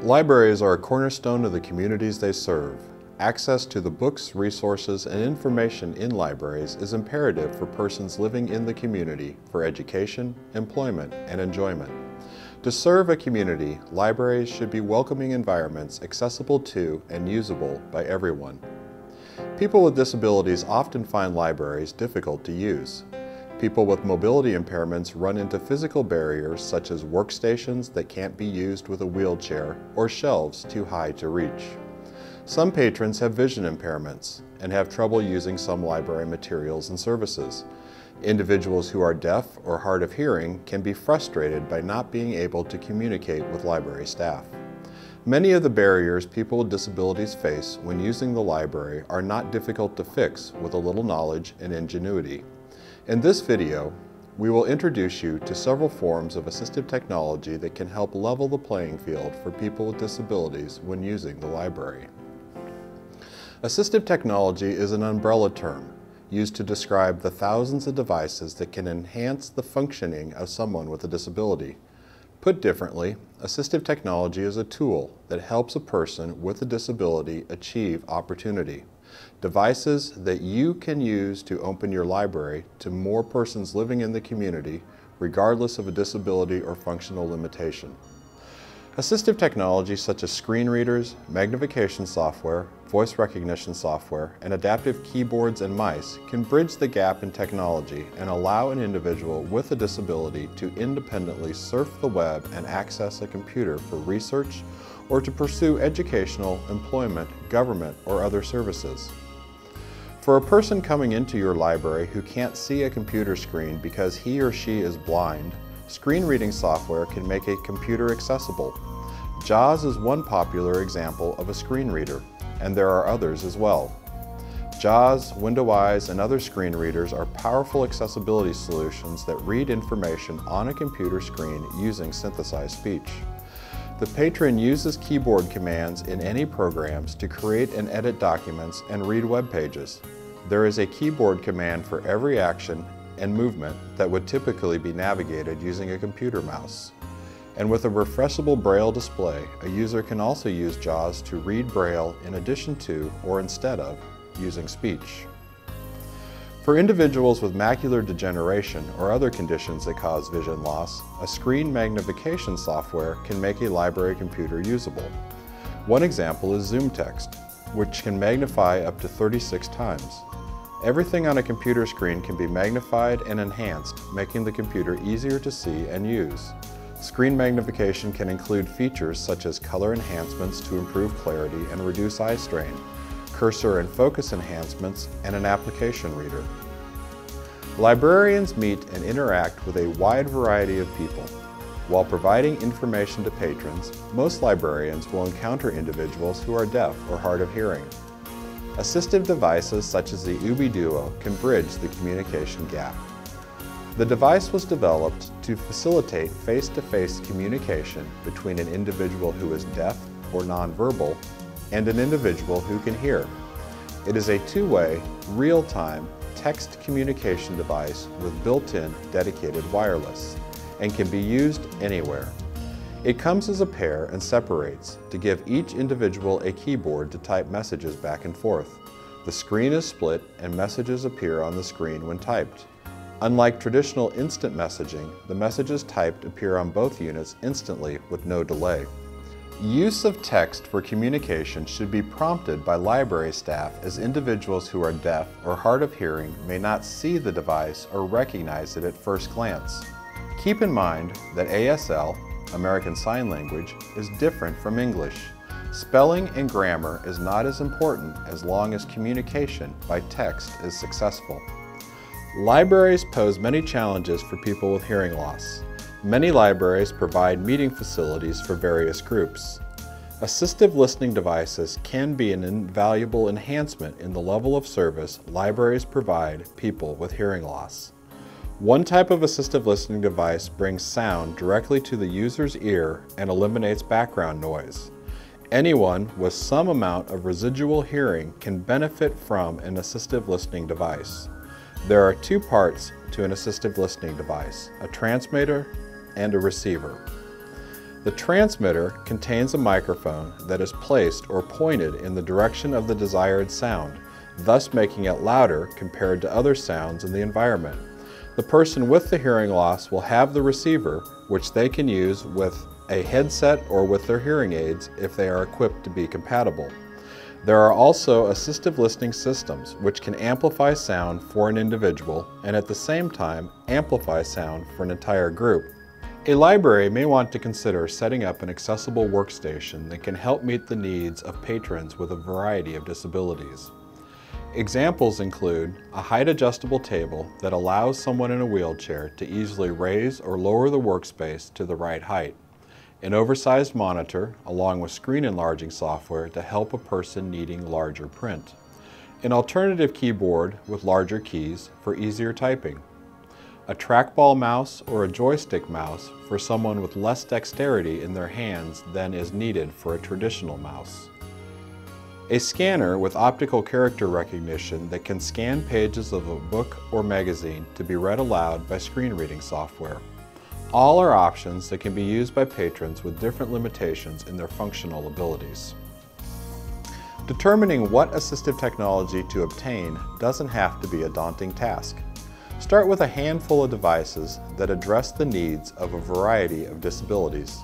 Libraries are a cornerstone of the communities they serve. Access to the books, resources, and information in libraries is imperative for persons living in the community for education, employment, and enjoyment. To serve a community, libraries should be welcoming environments accessible to and usable by everyone. People with disabilities often find libraries difficult to use. People with mobility impairments run into physical barriers such as workstations that can't be used with a wheelchair or shelves too high to reach. Some patrons have vision impairments and have trouble using some library materials and services. Individuals who are deaf or hard of hearing can be frustrated by not being able to communicate with library staff. Many of the barriers people with disabilities face when using the library are not difficult to fix with a little knowledge and ingenuity. In this video, we will introduce you to several forms of assistive technology that can help level the playing field for people with disabilities when using the library. Assistive technology is an umbrella term used to describe the thousands of devices that can enhance the functioning of someone with a disability. Put differently, assistive technology is a tool that helps a person with a disability achieve opportunity. Devices that you can use to open your library to more persons living in the community, regardless of a disability or functional limitation. Assistive technology such as screen readers, magnification software, voice recognition software, and adaptive keyboards and mice can bridge the gap in technology and allow an individual with a disability to independently surf the web and access a computer for research or to pursue educational, employment, government, or other services. For a person coming into your library who can't see a computer screen because he or she is blind, screen reading software can make a computer accessible. JAWS is one popular example of a screen reader, and there are others as well. JAWS, WindowEyes, and other screen readers are powerful accessibility solutions that read information on a computer screen using synthesized speech. The patron uses keyboard commands in any programs to create and edit documents and read web pages. There is a keyboard command for every action and movement that would typically be navigated using a computer mouse. And with a refreshable Braille display, a user can also use JAWS to read Braille in addition to or instead of using speech. For individuals with macular degeneration or other conditions that cause vision loss, a screen magnification software can make a library computer usable. One example is ZoomText, which can magnify up to 36 times. Everything on a computer screen can be magnified and enhanced, making the computer easier to see and use. Screen magnification can include features such as color enhancements to improve clarity and reduce eye strain, cursor and focus enhancements, and an application reader. Librarians meet and interact with a wide variety of people. While providing information to patrons, most librarians will encounter individuals who are deaf or hard of hearing. Assistive devices such as the UBI Duo can bridge the communication gap. The device was developed to facilitate face-to-face communication between an individual who is deaf or nonverbal and an individual who can hear. It is a two-way, real-time text communication device with built-in dedicated wireless and can be used anywhere. It comes as a pair and separates to give each individual a keyboard to type messages back and forth. The screen is split and messages appear on the screen when typed. Unlike traditional instant messaging, the messages typed appear on both units instantly with no delay. Use of text for communication should be prompted by library staff, as individuals who are deaf or hard of hearing may not see the device or recognize it at first glance. Keep in mind that ASL, American Sign Language, is different from English. Spelling and grammar is not as important as long as communication by text is successful. Libraries pose many challenges for people with hearing loss. Many libraries provide meeting facilities for various groups. Assistive listening devices can be an invaluable enhancement in the level of service libraries provide people with hearing loss. One type of assistive listening device brings sound directly to the user's ear and eliminates background noise. Anyone with some amount of residual hearing can benefit from an assistive listening device. There are two parts to an assistive listening device, a transmitter and a receiver. The transmitter contains a microphone that is placed or pointed in the direction of the desired sound, thus making it louder compared to other sounds in the environment. The person with the hearing loss will have the receiver, which they can use with a headset or with their hearing aids if they are equipped to be compatible. There are also assistive listening systems, which can amplify sound for an individual and at the same time amplify sound for an entire group. A library may want to consider setting up an accessible workstation that can help meet the needs of patrons with a variety of disabilities. Examples include a height-adjustable table that allows someone in a wheelchair to easily raise or lower the workspace to the right height, an oversized monitor along with screen enlarging software to help a person needing larger print, an alternative keyboard with larger keys for easier typing, a trackball mouse or a joystick mouse for someone with less dexterity in their hands than is needed for a traditional mouse, a scanner with optical character recognition that can scan pages of a book or magazine to be read aloud by screen reading software. All are options that can be used by patrons with different limitations in their functional abilities. Determining what assistive technology to obtain doesn't have to be a daunting task. Start with a handful of devices that address the needs of a variety of disabilities.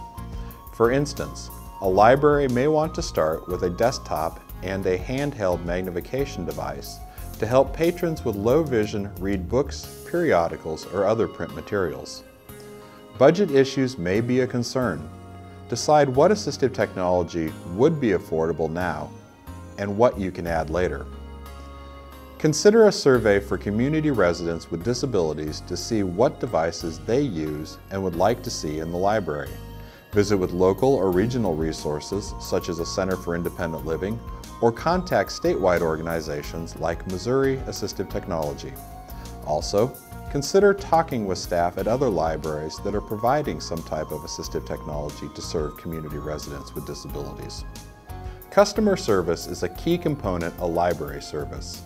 For instance, a library may want to start with a desktop and a handheld magnification device to help patrons with low vision read books, periodicals, or other print materials. Budget issues may be a concern. Decide what assistive technology would be affordable now and what you can add later. Consider a survey for community residents with disabilities to see what devices they use and would like to see in the library. Visit with local or regional resources such as a Center for Independent Living, or contact statewide organizations like Missouri Assistive Technology. Also, consider talking with staff at other libraries that are providing some type of assistive technology to serve community residents with disabilities. Customer service is a key component of library service.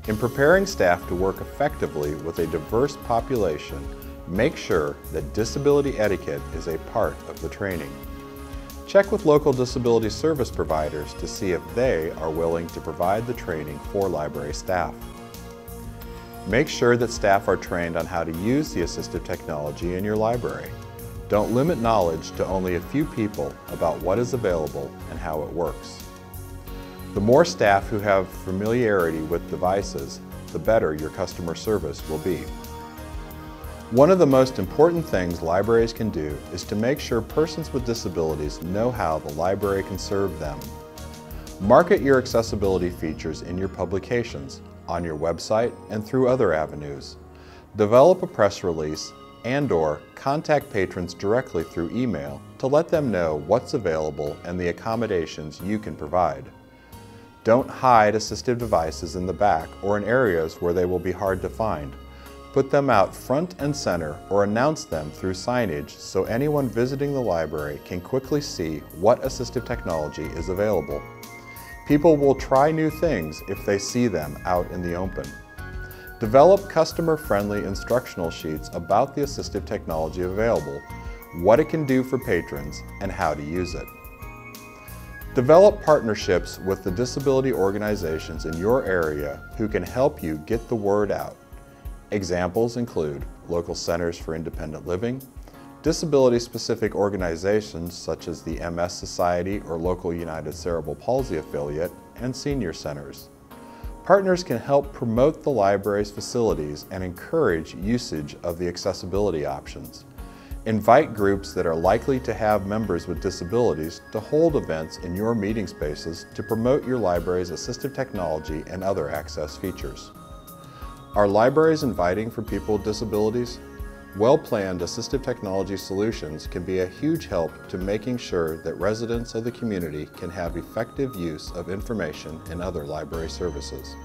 In preparing staff to work effectively with a diverse population, make sure that disability etiquette is a part of the training. Check with local disability service providers to see if they are willing to provide the training for library staff. Make sure that staff are trained on how to use the assistive technology in your library. Don't limit knowledge to only a few people about what is available and how it works. The more staff who have familiarity with devices, the better your customer service will be. One of the most important things libraries can do is to make sure persons with disabilities know how the library can serve them. Market your accessibility features in your publications, on your website, and through other avenues. Develop a press release and/or contact patrons directly through email to let them know what's available and the accommodations you can provide. Don't hide assistive devices in the back or in areas where they will be hard to find. Put them out front and center or announce them through signage so anyone visiting the library can quickly see what assistive technology is available. People will try new things if they see them out in the open. Develop customer-friendly instructional sheets about the assistive technology available, what it can do for patrons, and how to use it. Develop partnerships with the disability organizations in your area who can help you get the word out. Examples include local centers for independent living, disability-specific organizations such as the MS Society or local United Cerebral Palsy affiliate, and senior centers. Partners can help promote the library's facilities and encourage usage of the accessibility options. Invite groups that are likely to have members with disabilities to hold events in your meeting spaces to promote your library's assistive technology and other access features. Are libraries inviting for people with disabilities? Well-planned assistive technology solutions can be a huge help to making sure that residents of the community can have effective use of information and other library services.